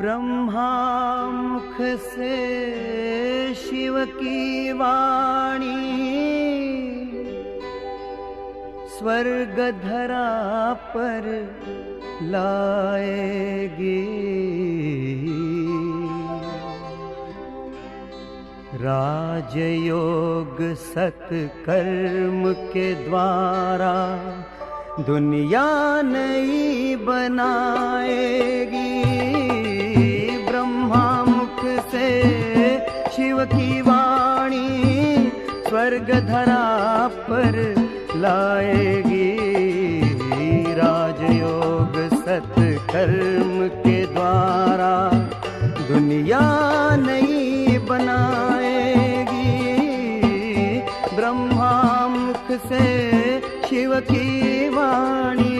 ब्रह्मा मुख से शिव की वाणी स्वर्ग धरा पर लाएगी। राजयोग सत्कर्म के द्वारा दुनिया नई बनाएगी। ब्रह्मा मुख से शिव की वाणी स्वर्ग धरा पर लाएगी। राजयोग सत्कर्म के द्वारा दुनिया नई बनाएगी। ब्रह्मा मुख से शिव की वाणी।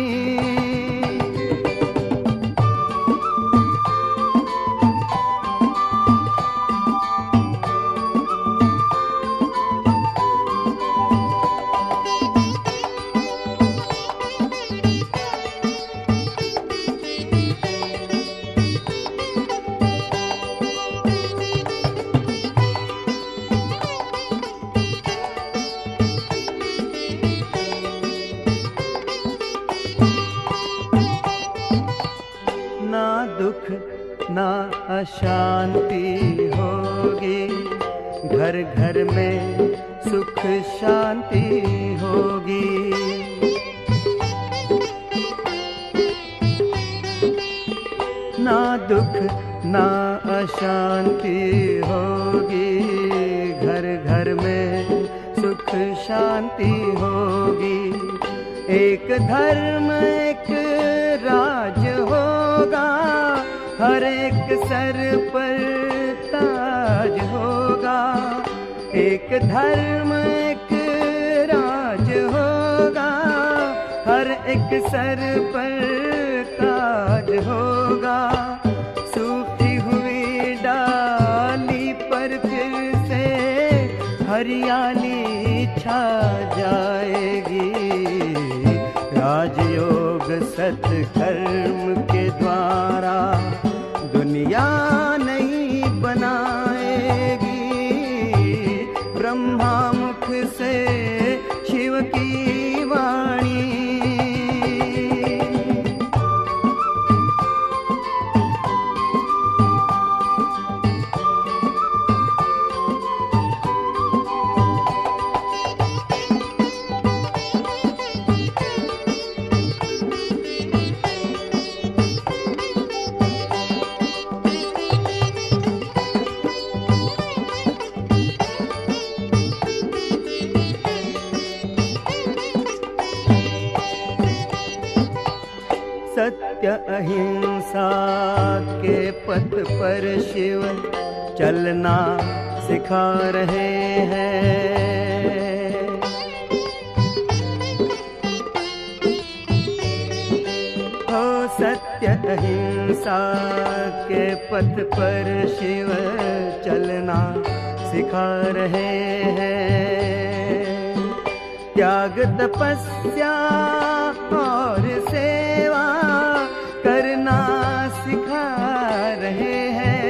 ना दुख ना अशांति होगी, घर घर में सुख शांति होगी। ना दुख ना अशांति होगी, घर घर में सुख शांति होगी। एक धर्म एक राज होगा, हर एक सर पर ताज होगा। एक धर्म एक राज होगा, हर एक सर पर ताज होगा। सूखी हुई डाली पर फिर से हरियाली छा जाएगी। राजयोग सत्कर्म के द्वारा दुनिया नई बनाएगी। ब्रह्मा मुख से शिव की वाणी। सत्य अहिंसा के पथ पर शिव चलना सिखा रहे हैं। हो सत्य अहिंसा के पथ पर शिव चलना सिखा रहे हैं। त्याग तपस्या और सेवा करना सिखा रहे हैं।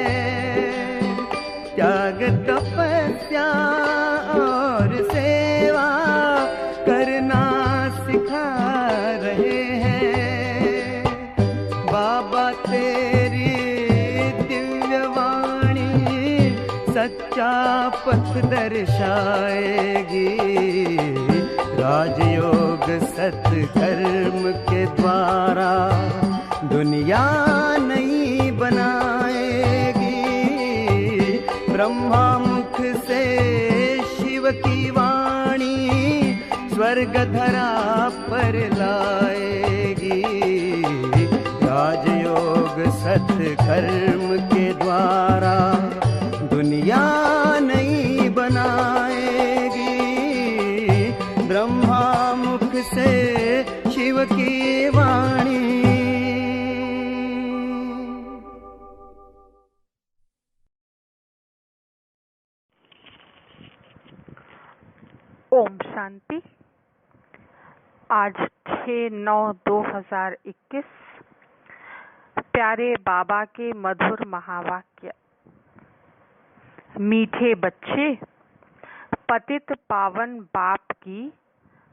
त्याग तपस्या और सेवा करना सिखा रहे हैं। बाबा तेरी दिव्य वाणी सच्चा पथ दर्शाएगी। राजयोग सत्कर्म के द्वारा दुनिया नई बनाएगी। ब्रह्मा मुख से शिव की वाणी स्वर्ग धरा पर लाएगी। राजयोग सत्कर्म के द्वारा दुनिया ओम शांति। आज 6/9/2021 प्यारे बाबा के मधुर महावाक्य। मीठे बच्चे, पतित पावन बाप की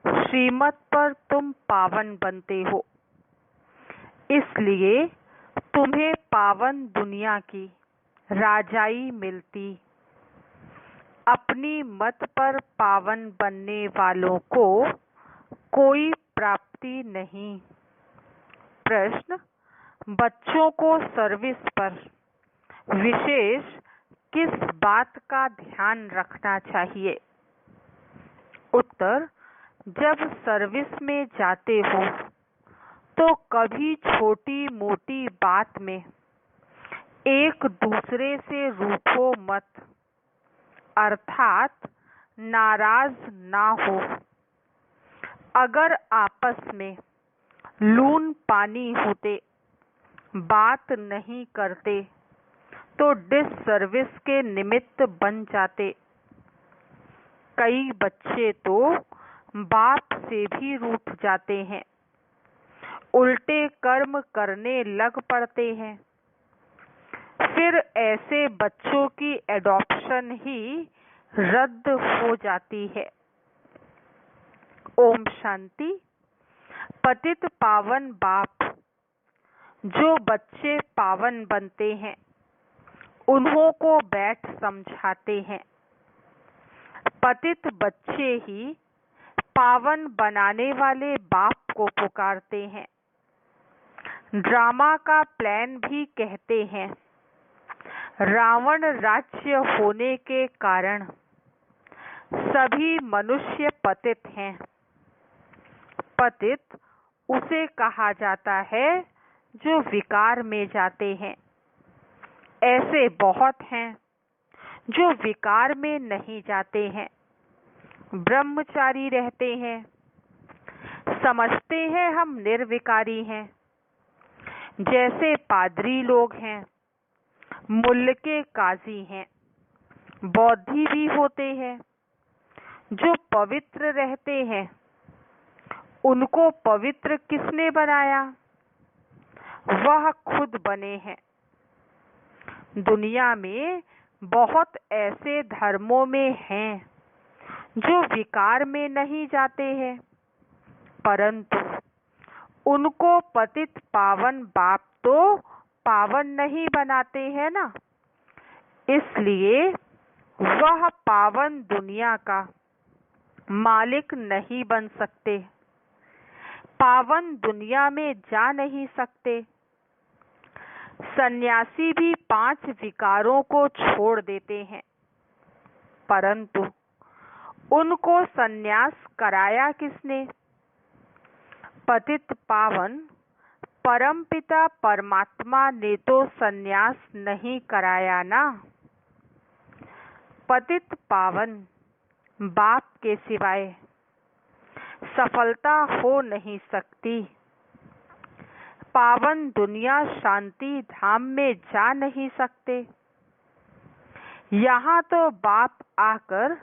श्रीमत पर तुम पावन बनते हो, इसलिए तुम्हें पावन दुनिया की राजाई मिलती। अपनी मत पर पावन बनने वालों को कोई प्राप्ति नहीं। प्रश्न: बच्चों को सर्विस पर विशेष किस बात का ध्यान रखना चाहिए? उत्तर: जब सर्विस में जाते हो तो कभी छोटी मोटी बात में एक दूसरे से रूठो मत, अर्थात नाराज ना हो। अगर आपस में लून पानी होते, बात नहीं करते तो डिससर्विस के निमित्त बन जाते। कई बच्चे तो बाप से भी रूठ जाते हैं, उल्टे कर्म करने लग पड़ते हैं। फिर ऐसे बच्चों की एडॉप्शन ही रद्द हो जाती है। ओम शांति। पतित पावन बाप जो बच्चे पावन बनते हैं, उन्हों को बैठ समझाते हैं। पतित बच्चे ही पावन बनाने वाले बाप को पुकारते हैं। ड्रामा का प्लान भी कहते हैं। रावण राज्य होने के कारण सभी मनुष्य पतित हैं। पतित उसे कहा जाता है जो विकार में जाते हैं। ऐसे बहुत हैं जो विकार में नहीं जाते हैं, ब्रह्मचारी रहते हैं, समझते हैं हम निर्विकारी हैं। जैसे पादरी लोग हैं, मुल्के काजी हैं, बौद्धि भी होते हैं। जो पवित्र रहते हैं, उनको पवित्र किसने बनाया? वह खुद बने हैं। दुनिया में बहुत ऐसे धर्मों में हैं जो विकार में नहीं जाते हैं, परंतु उनको पतित पावन बाप तो पावन नहीं बनाते हैं ना। इसलिए वह पावन दुनिया का मालिक नहीं बन सकते, पावन दुनिया में जा नहीं सकते। सन्यासी भी 5 विकारों को छोड़ देते हैं, परंतु उनको सन्यास कराया किसने? पतित पावन परमपिता परमात्मा ने तो सन्यास नहीं कराया ना। पतित पावन बाप के सिवाय सफलता हो नहीं सकती। पावन दुनिया शांति धाम में जा नहीं सकते। यहाँ तो बाप आकर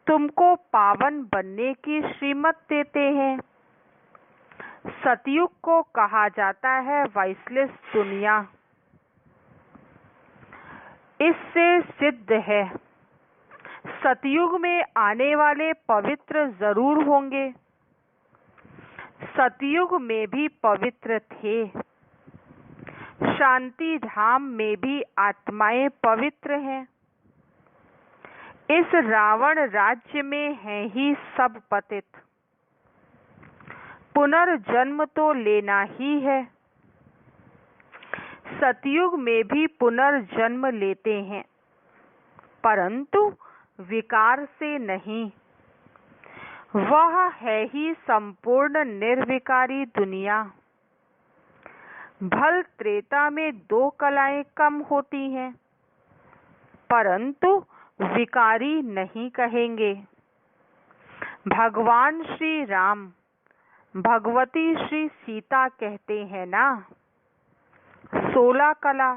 तुमको पावन बनने की श्रीमत देते हैं। सतयुग को कहा जाता है वाइसलेस दुनिया। इससे सिद्ध है सतयुग में आने वाले पवित्र जरूर होंगे। सतयुग में भी पवित्र थे। शांति धाम में भी आत्माएं पवित्र हैं। इस रावण राज्य में हैं ही सब पतित। पुनर्जन्म तो लेना ही है। सतयुग में भी पुनर्जन्म लेते हैं, परंतु विकार से नहीं। वह है ही संपूर्ण निर्विकारी दुनिया। भल त्रेता में 2 कलाएं कम होती हैं, परंतु विकारी नहीं कहेंगे। भगवान श्री राम भगवती श्री सीता कहते हैं ना, 16 कला,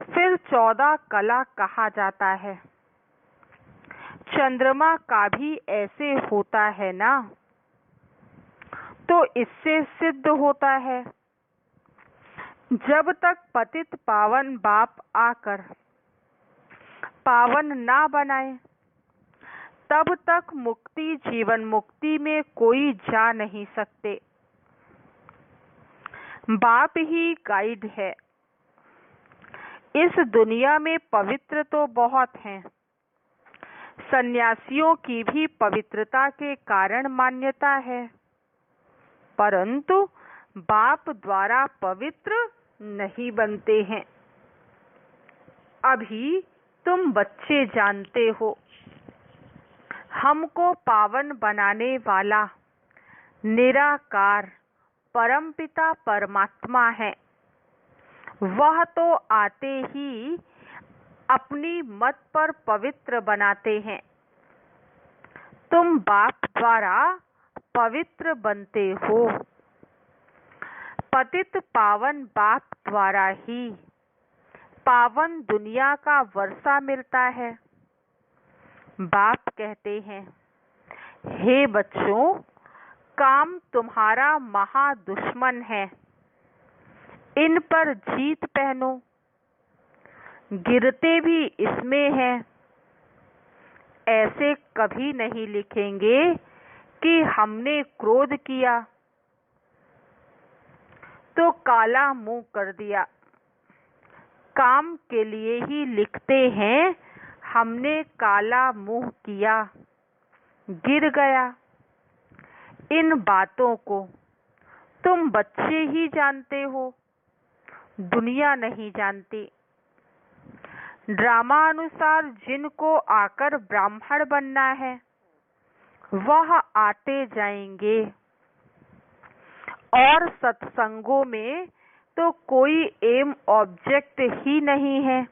फिर 14 कला कहा जाता है। चंद्रमा का भी ऐसे होता है ना, तो इससे सिद्ध होता है जब तक पतित पावन बाप आकर पावन ना बनाए तब तक मुक्ति जीवन मुक्ति में कोई जा नहीं सकते। बाप ही गाइड है। इस दुनिया में पवित्र तो बहुत हैं, सन्यासियों की भी पवित्रता के कारण मान्यता है, परंतु बाप द्वारा पवित्र नहीं बनते हैं। अभी तुम बच्चे जानते हो, हमको पावन बनाने वाला निराकार परमपिता परमात्मा है। वह तो आते ही अपनी मत पर पवित्र बनाते हैं। तुम बाप द्वारा पवित्र बनते हो। पतित पावन बाप द्वारा ही पावन दुनिया का वर्षा मिलता है। बाप कहते हैं, हे बच्चों, काम तुम्हारा महादुश्मन है, इन पर जीत पहनो। गिरते भी इसमें हैं। ऐसे कभी नहीं लिखेंगे कि हमने क्रोध किया तो काला मुंह कर दिया। काम के लिए ही लिखते हैं, हमने काला मुंह किया, गिर गया। इन बातों को तुम बच्चे ही जानते हो, दुनिया नहीं जानती। ड्रामा अनुसार जिनको आकर ब्राह्मण बनना है वह आते जाएंगे, और सत्संगों में तो कोई एम ऑब्जेक्ट ही नहीं है।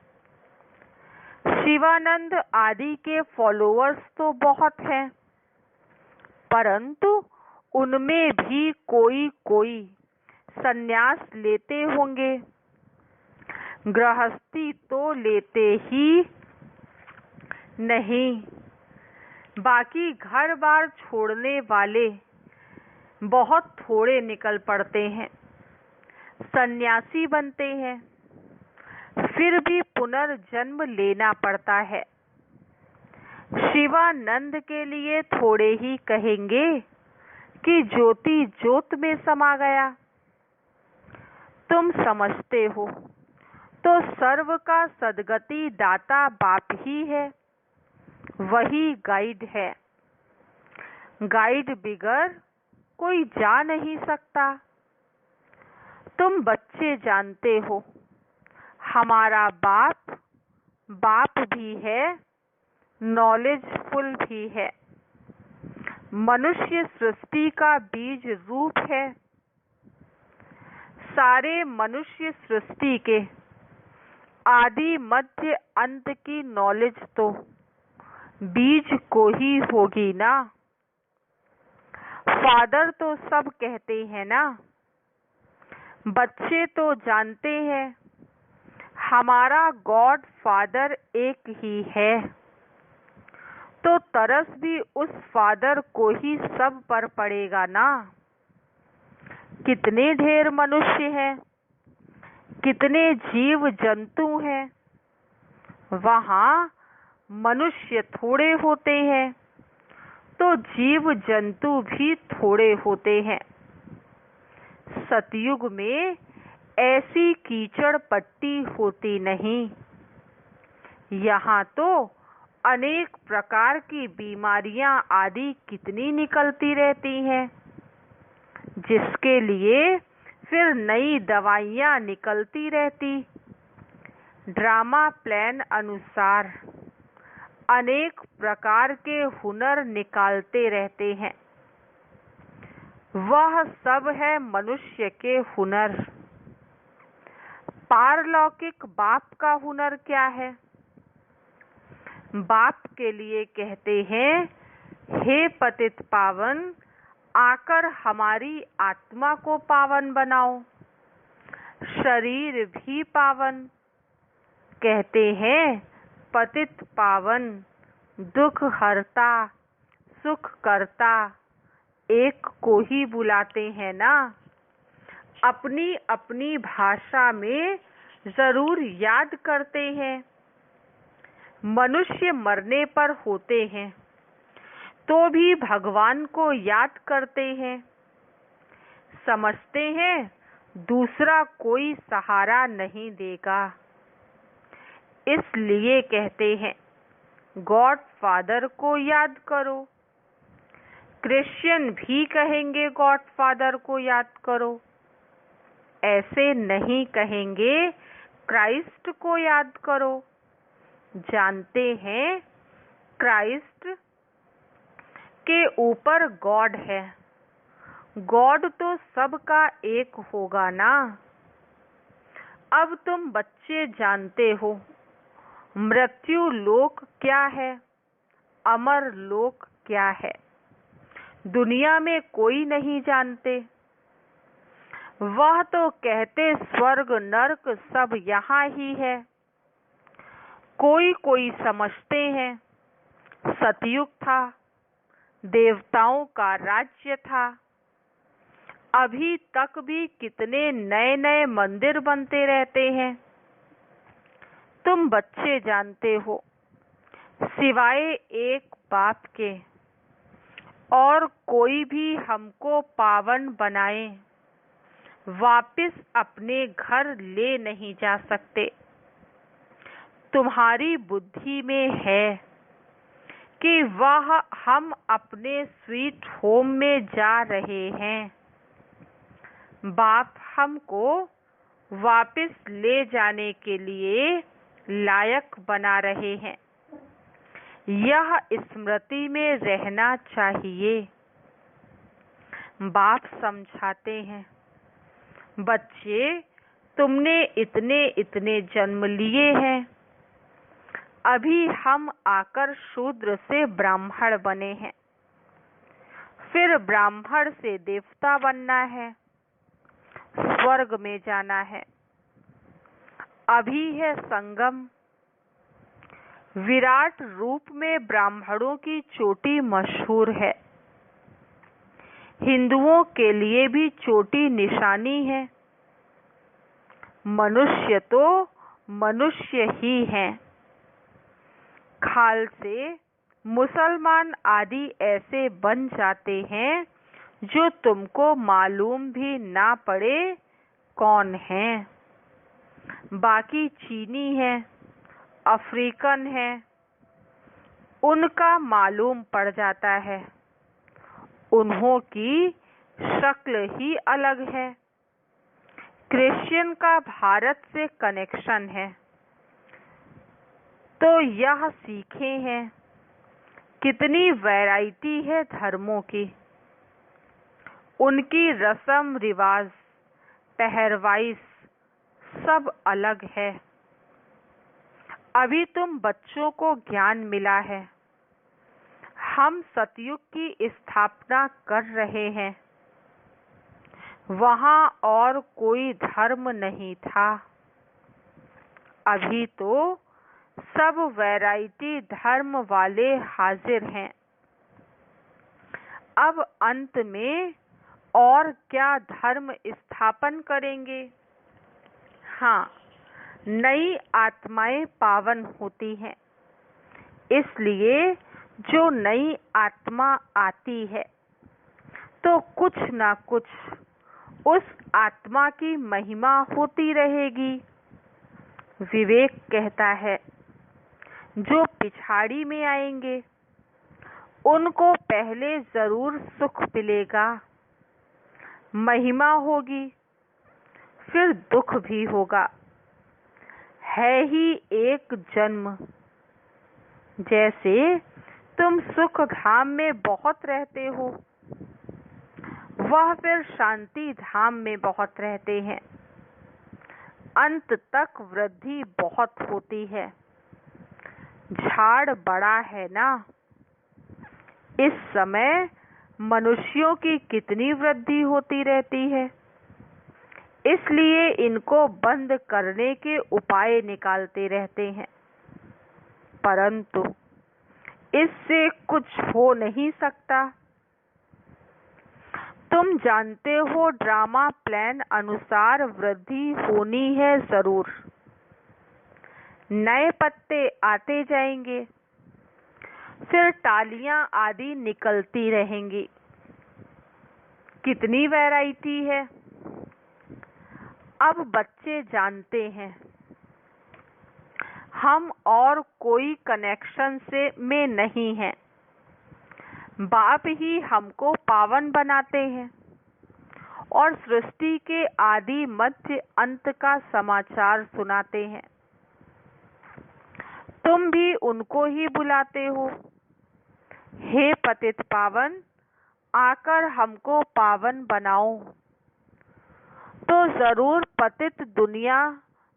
शिवानंद आदि के फॉलोअर्स तो बहुत हैं, परंतु उनमें भी कोई कोई संन्यास लेते होंगे, गृहस्थी तो लेते ही नहीं। बाकी घर बार छोड़ने वाले बहुत थोड़े निकल पड़ते हैं, सन्यासी बनते हैं, फिर भी पुनर्जन्म लेना पड़ता है। शिवानंद के लिए थोड़े ही कहेंगे कि ज्योति ज्योत में समा गया। तुम समझते हो तो सर्व का सद्गति दाता बाप ही है, वही गाइड है। गाइड बिगर कोई जा नहीं सकता। तुम बच्चे जानते हो, हमारा बाप बाप भी है, नॉलेजफुल भी है, मनुष्य सृष्टि का बीज रूप है। सारे मनुष्य सृष्टि के आदि मध्य अंत की नॉलेज तो बीज को ही होगी ना। फादर तो सब कहते हैं ना, बच्चे तो जानते हैं हमारा गॉड फादर एक ही है, तो तरस भी उस फादर को ही सब पर पड़ेगा ना। कितने ढेर मनुष्य हैं, कितने जीव जंतु हैं, वहाँ मनुष्य थोड़े होते हैं तो जीव जंतु भी थोड़े होते हैं। सतयुग में ऐसी कीचड़ पट्टी होती नहीं। यहाँ तो अनेक प्रकार की बीमारियां आदि कितनी निकलती रहती हैं, जिसके लिए फिर नई दवाइयां निकलती रहती। ड्रामा प्लान अनुसार अनेक प्रकार के हुनर निकालते रहते हैं। वह सब है मनुष्य के हुनर। पारलौकिक बाप का हुनर क्या है? बाप के लिए कहते हैं, हे पतित पावन, आकर हमारी आत्मा को पावन बनाओ, शरीर भी पावन। कहते हैं पतित पावन दुख हरता सुख करता एक को ही बुलाते हैं ना। अपनी अपनी भाषा में जरूर याद करते हैं। मनुष्य मरने पर होते हैं तो भी भगवान को याद करते हैं। समझते हैं दूसरा कोई सहारा नहीं देगा, इसलिए कहते हैं गॉड फादर को याद करो। क्रिश्चियन भी कहेंगे गॉड फादर को याद करो, ऐसे नहीं कहेंगे क्राइस्ट को याद करो। जानते हैं क्राइस्ट के ऊपर गॉड है, गॉड तो सबका एक होगा ना। अब तुम बच्चे जानते हो मृत्यु लोक क्या है, अमर लोक क्या है। दुनिया में कोई नहीं जानते। वह तो कहते स्वर्ग नरक सब यहाँ ही है। कोई कोई समझते हैं सतयुग था, देवताओं का राज्य था। अभी तक भी कितने नए नए मंदिर बनते रहते हैं। तुम बच्चे जानते हो सिवाय एक बाप के और कोई भी हमको पावन बनाए वापिस अपने घर ले नहीं जा सकते। तुम्हारी बुद्धि में है कि वह हम अपने स्वीट होम में जा रहे हैं। बाप हमको वापिस ले जाने के लिए लायक बना रहे हैं। यह स्मृति में रहना चाहिए। बाप समझाते हैं बच्चे तुमने इतने इतने जन्म लिए हैं, अभी हम आकर शूद्र से ब्राह्मण बने हैं, फिर ब्राह्मण से देवता बनना है, स्वर्ग में जाना है। अभी है संगम। विराट रूप में ब्राह्मणों की चोटी मशहूर है। हिंदुओं के लिए भी चोटी निशानी है। मनुष्य तो मनुष्य ही हैं। खाल से मुसलमान आदि ऐसे बन जाते हैं जो तुमको मालूम भी ना पड़े कौन हैं। बाकी चीनी है, अफ्रीकन है, उनका मालूम पड़ जाता है। उन्हों की शक्ल ही अलग है। क्रिश्चियन का भारत से कनेक्शन है तो यह सीखे हैं कितनी वैरायटी है धर्मों की। उनकी रस्म रिवाज पहरवाइश सब अलग है। अभी तुम बच्चों को ज्ञान मिला है। हम सतयुग की स्थापना कर रहे हैं। वहाँ और कोई धर्म नहीं था। अभी तो सब वैरायटी धर्म वाले हाजिर हैं। अब अंत में और क्या धर्म स्थापन करेंगे। हाँ, नई आत्माएं पावन होती हैं। इसलिए जो नई आत्मा आती है तो कुछ ना कुछ उस आत्मा की महिमा होती रहेगी। विवेक कहता है जो पिछाड़ी में आएंगे उनको पहले जरूर सुख मिलेगा, महिमा होगी, फिर दुख भी होगा। है ही एक जन्म। जैसे तुम सुख धाम में बहुत रहते हो, वह फिर शांति धाम में बहुत रहते हैं। अंत तक वृद्धि बहुत होती है। झाड़ बड़ा है ना। इस समय मनुष्यों की कितनी वृद्धि होती रहती है। इसलिए इनको बंद करने के उपाय निकालते रहते हैं। परंतु इससे कुछ हो नहीं सकता। तुम जानते हो ड्रामा प्लान अनुसार वृद्धि होनी है जरूर। नए पत्ते आते जाएंगे, फिर टालियां आदि निकलती रहेंगी। कितनी वैरायटी है। अब बच्चे जानते हैं हम और कोई कनेक्शन से में नहीं हैं। बाप ही हमको पावन बनाते हैं और सृष्टि के आदि मध्य अंत का समाचार सुनाते हैं। तुम भी उनको ही बुलाते हो, हे पतित पावन, आकर हमको पावन बनाओ। तो जरूर पतित दुनिया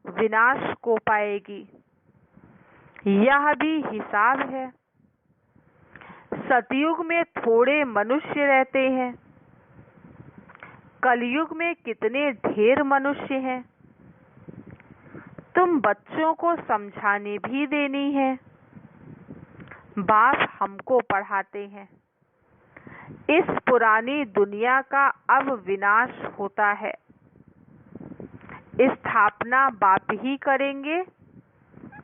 विनाश को पाएगी। यह भी हिसाब है। सतयुग में थोड़े मनुष्य रहते हैं, कलयुग में कितने ढेर मनुष्य हैं। तुम बच्चों को समझाने भी देनी है। बाप हमको पढ़ाते हैं। इस पुरानी दुनिया का अब विनाश होता है। स्थापना बाप ही करेंगे।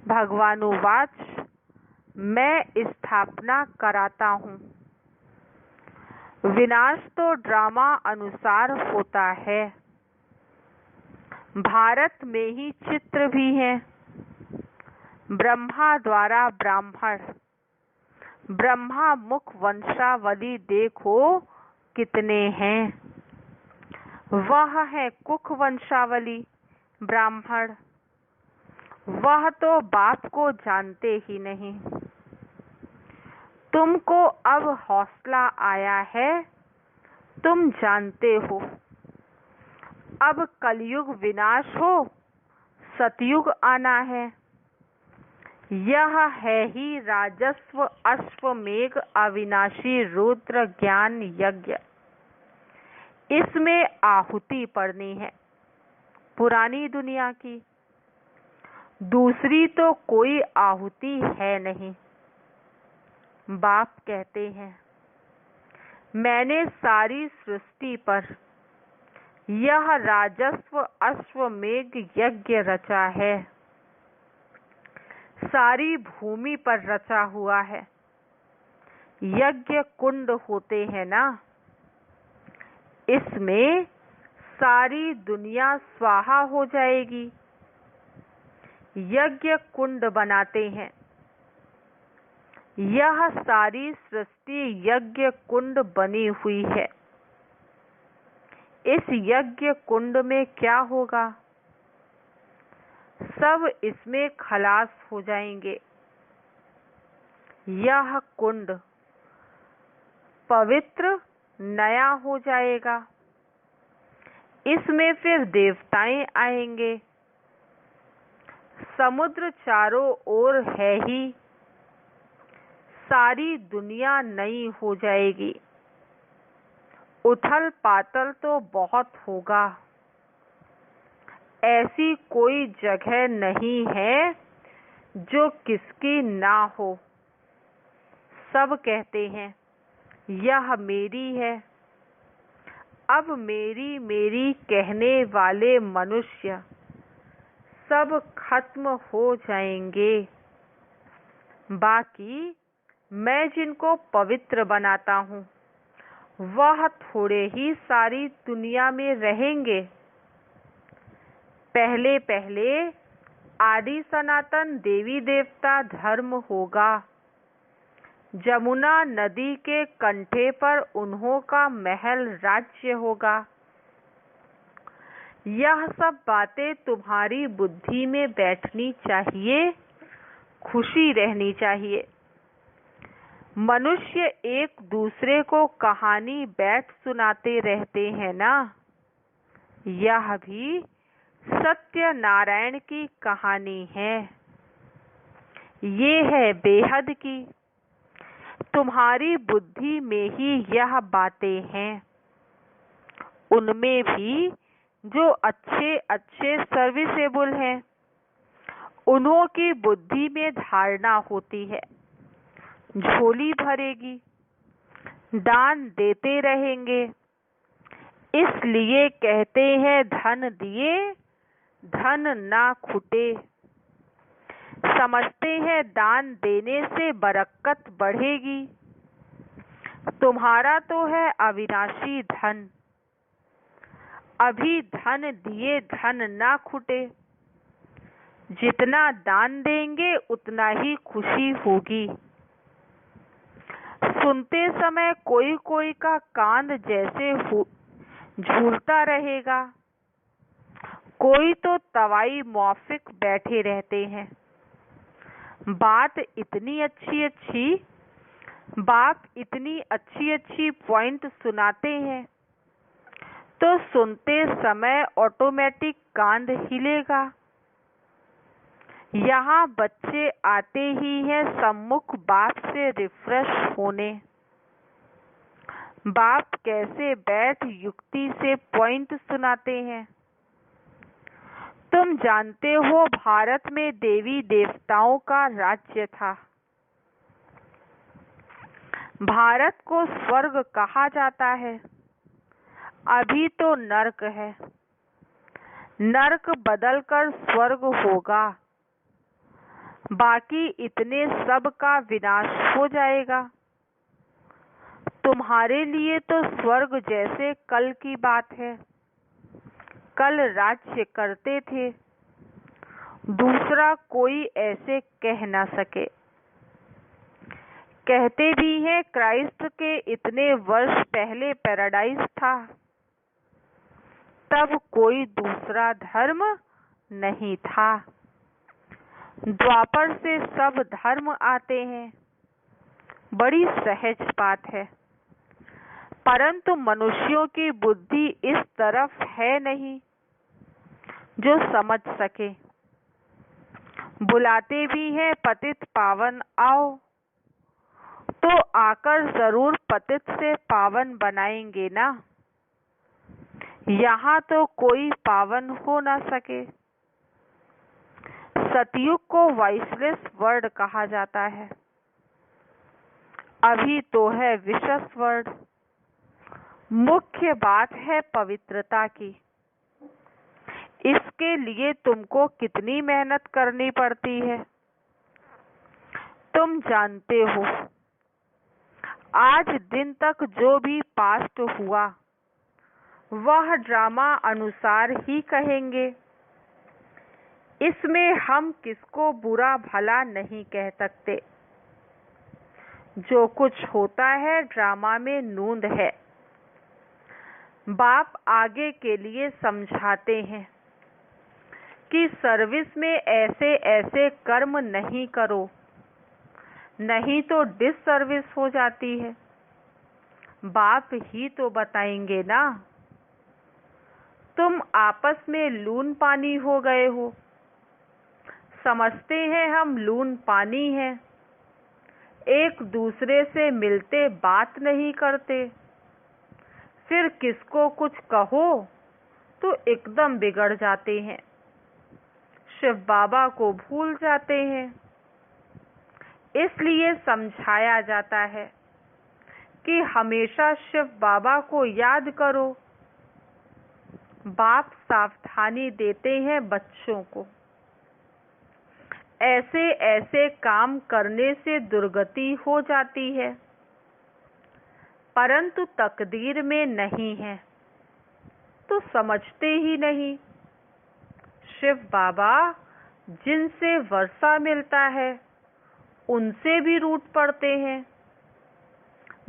भगवानुवाच, मैं स्थापना कराता हूँ। विनाश तो ड्रामा अनुसार होता है। भारत में ही चित्र भी है। ब्रह्मा द्वारा ब्राह्मण, ब्रह्मा मुख वंशावली देखो कितने हैं। वह है कुख वंशावली ब्राह्मण। वह तो बाप को जानते ही नहीं। तुमको अब हौसला आया है, तुम जानते हो। अब कलयुग विनाश हो, सतयुग आना है। यह है ही राजस्व अश्वमेघ अविनाशी रुद्र ज्ञान यज्ञ। इसमें आहुति पड़नी है पुरानी दुनिया की। दूसरी तो कोई आहुति है नहीं। बाप कहते हैं, मैंने सारी सृष्टि पर यह राजस्व अश्वमेघ यज्ञ रचा है। सारी भूमि पर रचा हुआ है। यज्ञ कुंड होते हैं ना, इसमें सारी दुनिया स्वाहा हो जाएगी। यज्ञ कुंड बनाते हैं। यह सारी सृष्टि यज्ञ कुंड बनी हुई है। इस यज्ञ कुंड में क्या होगा? सब इसमें खलास हो जाएंगे। यह कुंड पवित्र नया हो जाएगा। इसमें फिर देवताएं आएंगे। समुद्र चारों ओर है ही। सारी दुनिया नई हो जाएगी। उथल पाथल तो बहुत होगा। ऐसी कोई जगह नहीं है जो किसकी ना हो। सब कहते हैं यह मेरी है। अब मेरी मेरी कहने वाले मनुष्य सब खत्म हो जाएंगे। बाकी मैं जिनको पवित्र बनाता हूँ वह थोड़े ही सारी दुनिया में रहेंगे। पहले पहले आदि सनातन देवी देवता धर्म होगा। जमुना नदी के कंठे पर उन्हों का महल राज्य होगा। यह सब बातें तुम्हारी बुद्धि में बैठनी चाहिए, खुशी रहनी चाहिए। मनुष्य एक दूसरे को कहानी बैठ सुनाते रहते हैं ना, यह भी सत्य नारायण की कहानी है। ये है बेहद की। तुम्हारी बुद्धि में ही यह बातें हैं। उनमें भी जो अच्छे अच्छे सर्विसेबल हैं, उन्हों की बुद्धि में धारणा होती है। झोली भरेगी। दान देते रहेंगे। इसलिए कहते हैं धन दिए धन ना खुटे। समझते हैं दान देने से बरकत बढ़ेगी। तुम्हारा तो है अविनाशी धन। अभी धन दिए धन ना खुटे। जितना दान देंगे उतना ही खुशी होगी। सुनते समय कोई कोई का कान जैसे झूलता रहेगा। कोई तो तवाई मौफिक बैठे रहते हैं। बाप इतनी अच्छी अच्छी पॉइंट सुनाते हैं तो सुनते समय ऑटोमेटिक कान हिलेगा। यहाँ बच्चे आते ही हैं सम्मुख बाप से रिफ्रेश होने। बाप कैसे बैठ युक्ति से पॉइंट सुनाते हैं। तुम जानते हो भारत में देवी देवताओं का राज्य था। भारत को स्वर्ग कहा जाता है। अभी तो नरक है। नरक बदलकर स्वर्ग होगा। बाकी इतने सब का विनाश हो जाएगा। तुम्हारे लिए तो स्वर्ग जैसे कल की बात है। कल राज्य करते थे। दूसरा कोई ऐसे कह ना सके। कहते भी हैं क्राइस्ट के इतने वर्ष पहले पैराडाइज था। तब कोई दूसरा धर्म नहीं था। द्वापर से सब धर्म आते हैं। बड़ी सहज बात है। परंतु मनुष्यों की बुद्धि इस तरफ है नहीं जो समझ सके। बुलाते भी हैं पतित पावन आओ, तो आकर जरूर पतित से पावन बनाएंगे ना। यहाँ तो कोई पावन हो ना सके। सतयुग को वॉइसलेस वर्ड कहा जाता है। अभी तो है विशस वर्ड। मुख्य बात है पवित्रता की। इसके लिए तुमको कितनी मेहनत करनी पड़ती है तुम जानते हो। आज दिन तक जो भी पास्ट हुआ वह ड्रामा अनुसार ही कहेंगे। इसमें हम किसको बुरा भला नहीं कह सकते। जो कुछ होता है ड्रामा में नूंद है। बाप आगे के लिए समझाते हैं कि सर्विस में ऐसे ऐसे कर्म नहीं करो, नहीं तो डिससर्विस हो जाती है। बाप ही तो बताएंगे ना। तुम आपस में लून पानी हो गए हो। समझते हैं हम लून पानी हैं। एक दूसरे से मिलते बात नहीं करते। फिर किसको कुछ कहो तो एकदम बिगड़ जाते हैं। शिव बाबा को भूल जाते हैं। इसलिए समझाया जाता है कि हमेशा शिव बाबा को याद करो। बाप सावधानी देते हैं बच्चों को। ऐसे ऐसे काम करने से दुर्गति हो जाती है, परंतु तकदीर में नहीं है तो समझते ही नहीं। शिव बाबा जिनसे वर्षा मिलता है उनसे भी रूठ पड़ते हैं।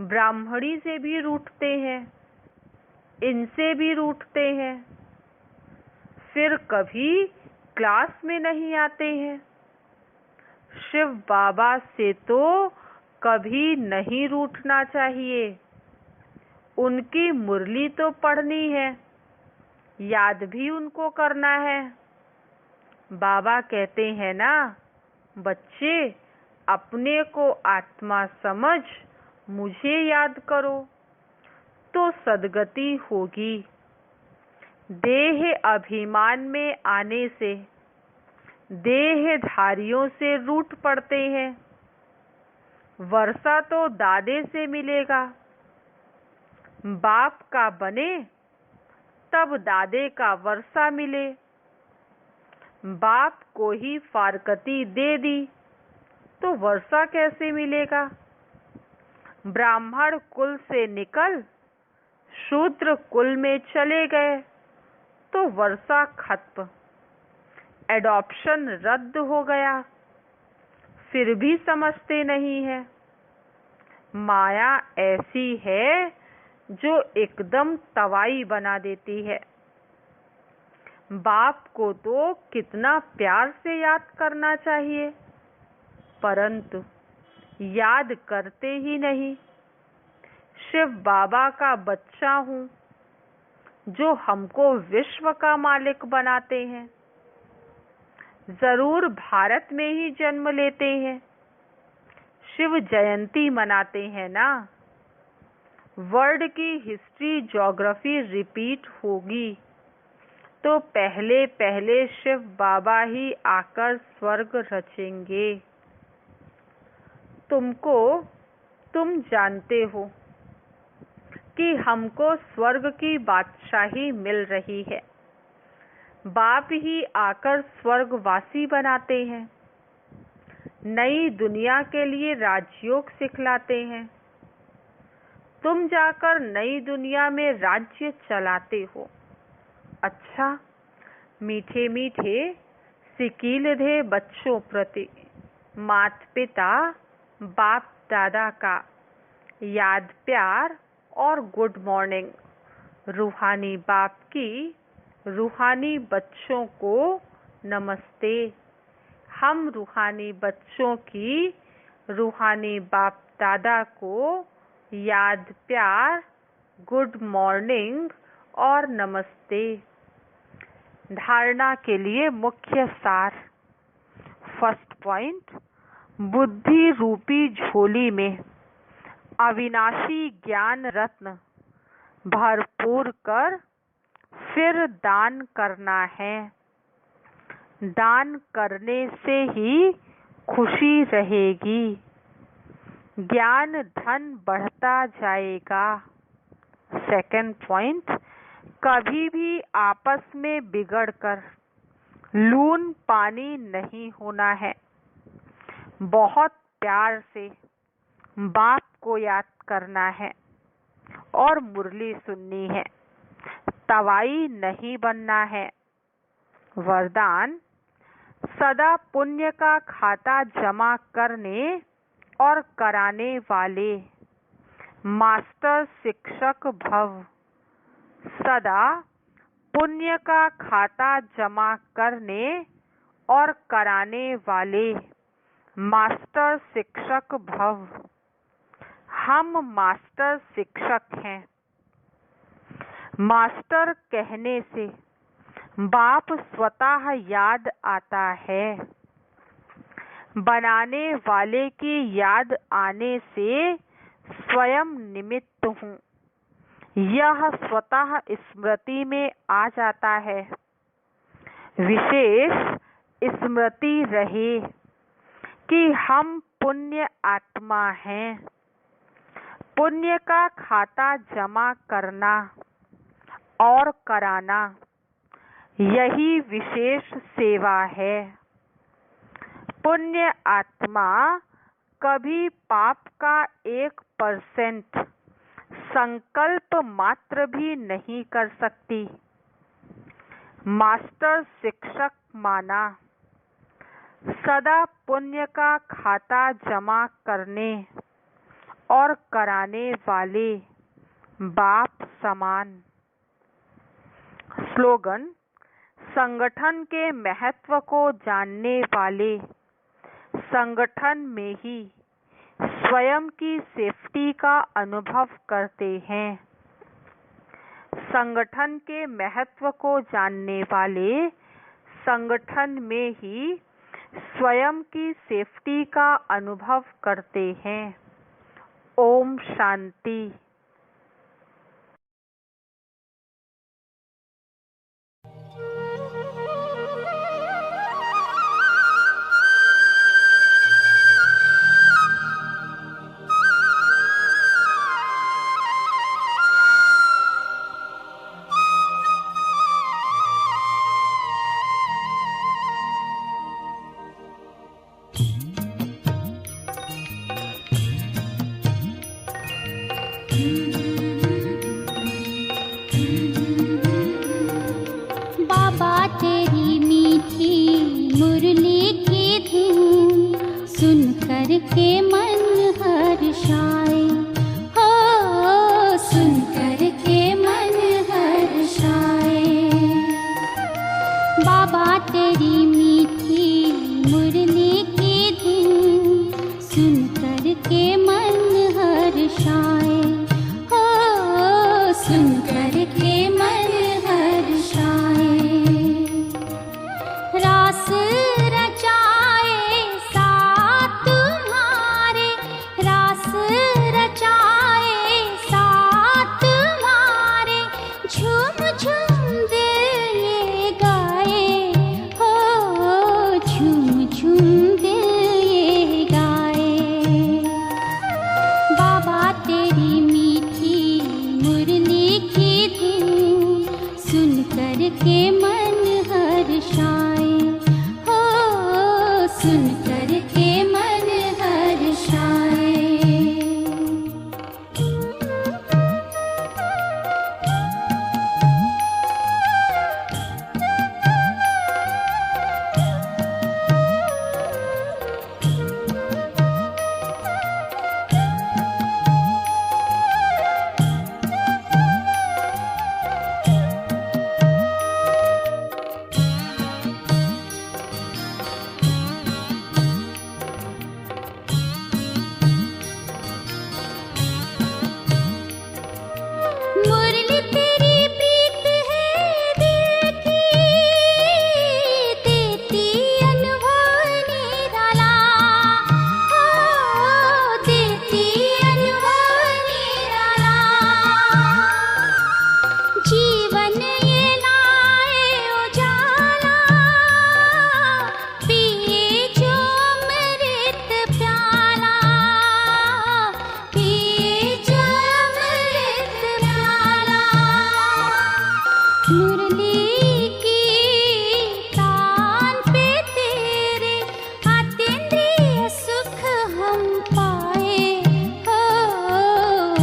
ब्राह्मणी से भी रूठते हैं। इनसे भी रूठते हैं। फिर कभी क्लास में नहीं आते हैं। शिव बाबा से तो कभी नहीं रूठना चाहिए। उनकी मुरली तो पढ़नी है, याद भी उनको करना है। बाबा कहते हैं ना, बच्चे अपने को आत्मा समझ मुझे याद करो तो सद्गति होगी। देह अभिमान में आने से देहधारियों से रूठ पड़ते हैं। वर्षा तो दादे से मिलेगा। बाप का बने तब दादे का वर्षा मिले। बाप को ही फारकती दे दी तो वर्षा कैसे मिलेगा। ब्राह्मण कुल से निकल शूद्र कुल में चले गए तो वर्षा खत्म। एडॉप्शन रद्द हो गया, फिर भी समझते नहीं है। माया ऐसी है जो एकदम तवाई बना देती है। बाप को तो कितना प्यार से याद करना चाहिए, परंतु याद करते ही नहीं। शिव बाबा का बच्चा हूँ जो हमको विश्व का मालिक बनाते हैं। जरूर भारत में ही जन्म लेते हैं, शिव जयंती मनाते हैं ना। वर्ल्ड की हिस्ट्री ज्योग्राफी रिपीट होगी तो पहले पहले शिव बाबा ही आकर स्वर्ग रचेंगे। तुम जानते हो कि हमको स्वर्ग की बादशाही मिल रही है। बाप ही आकर स्वर्गवासी बनाते हैं, नई दुनिया के लिए राजयोग सिखलाते हैं। तुम जाकर नई दुनिया में राज्य चलाते हो। अच्छा, मीठे मीठे सिकीलधे बच्चों प्रति माता पिता बाप दादा का याद प्यार और गुड मॉर्निंग। रूहानी बाप की रूहानी बच्चों को नमस्ते। हम रूहानी बच्चों की रूहानी बाप दादा को याद प्यार, गुड मॉर्निंग और नमस्ते। धारणा के लिए मुख्य सार। फर्स्ट पॉइंट, बुद्धि रूपी झोली में अविनाशी ज्ञान रत्न भरपूर कर फिर दान करना है। दान करने से ही खुशी रहेगी, ज्ञान धन बढ़ता जाएगा। सेकंड पॉइंट, कभी भी आपस में बिगड़कर लून पानी नहीं होना है। बहुत प्यार से बाप को याद करना है और मुरली सुननी है, तवाई नहीं बनना है। वरदान, सदा पुण्य का खाता जमा करने और कराने वाले मास्टर शिक्षक भव। सदा पुण्य का खाता जमा करने और कराने वाले मास्टर शिक्षक भव। हम मास्टर शिक्षक हैं। मास्टर कहने से बाप स्वतः याद आता है। बनाने वाले की याद आने से स्वयं निमित्त हूँ, यह स्वतः स्मृति में आ जाता है। विशेष स्मृति रहे कि हम पुण्य आत्मा हैं। पुण्य का खाता जमा करना और कराना, यही विशेष सेवा है। पुण्य आत्मा कभी पाप का 1% संकल्प मात्र भी नहीं कर सकती। मास्टर शिक्षक माना, सदा पुण्य का खाता जमा करने और कराने वाले बाप समान। स्लोगन, संगठन के महत्व को जानने वाले संगठन में ही स्वयं की सेफ्टी का अनुभव करते हैं। संगठन के महत्व को जानने वाले संगठन में ही स्वयं की सेफ्टी का अनुभव करते हैं। ओम शांति। बाबा तेरी मीठी मुरली की धुन सुन कर के मन हर्षाए, हो सुन कर के मन हर्षाए। बाबा तेरी मीठी मुरली की धुन सुन कर के मन हर्षाए, हो सुन कर के मन हर्षाए। रास रचाए साथ तुम्हारे, रास रचाए साथ तुम्हारे, झूम झूम दिल ये गाए, हो झूम झूम दिल ये गाए। बाबा तेरी मीठी मुरली की धुन सुन कर के मन हर्षाए, हो सुन कर के मन हर्षाए। मुरली तेरी प्रीत है दिल की, देती अनुभव निराला, हो देती अनुभव निराला। जीवन ये लाए उजाला, पिए जो अमृत प्याला, पिए जो अमृत प्याला। मुरली की तान पे तेरे अतीन्द्रिय सुख हम पाए, हो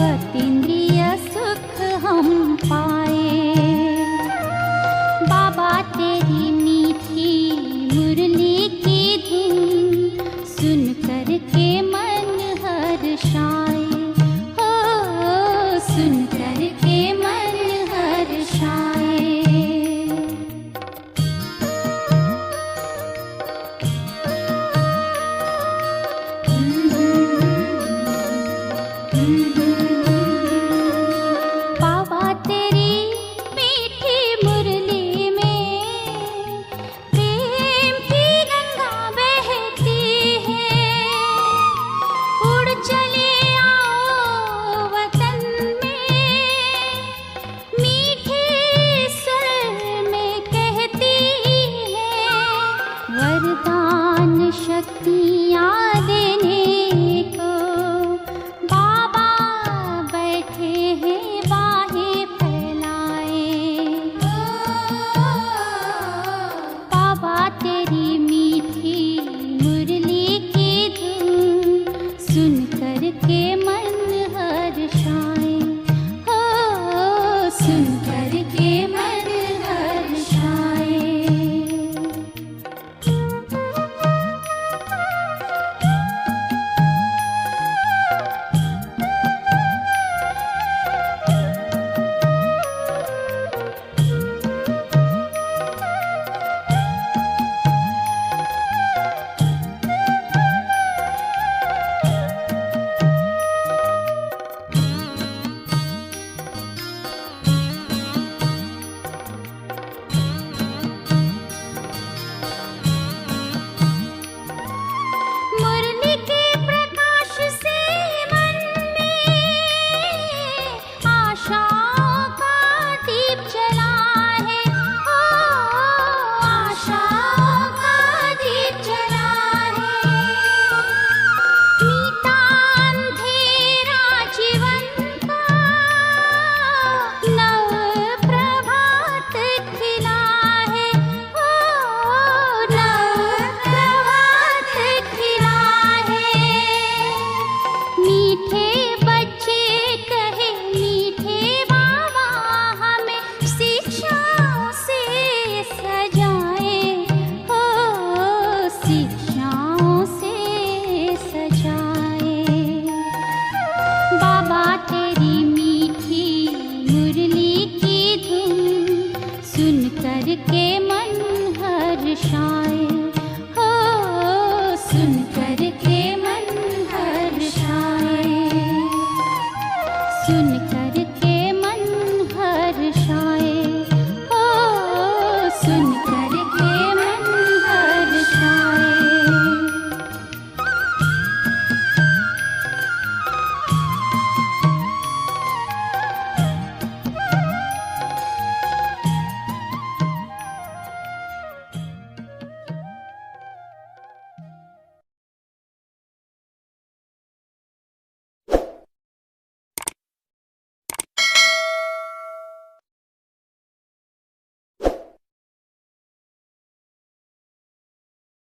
अतीन्द्रिय सुख हम पाए। बाबा तेरी मीठी मुरली की धुन सुन कर के मन हर्षाए, हो सुन कर के मन हर्षाए। बाबा तेरी मीठी मुरली में प्रेम की गंगा बहती है, उड़ चले आओ वतन में, मीठे स्वर में कहती है, वरदान शक्तियाँ देने को बाबा बैठे हैं बाहें फैलाए। बाबा तेरी मीठी मुरली की धुन सुन कर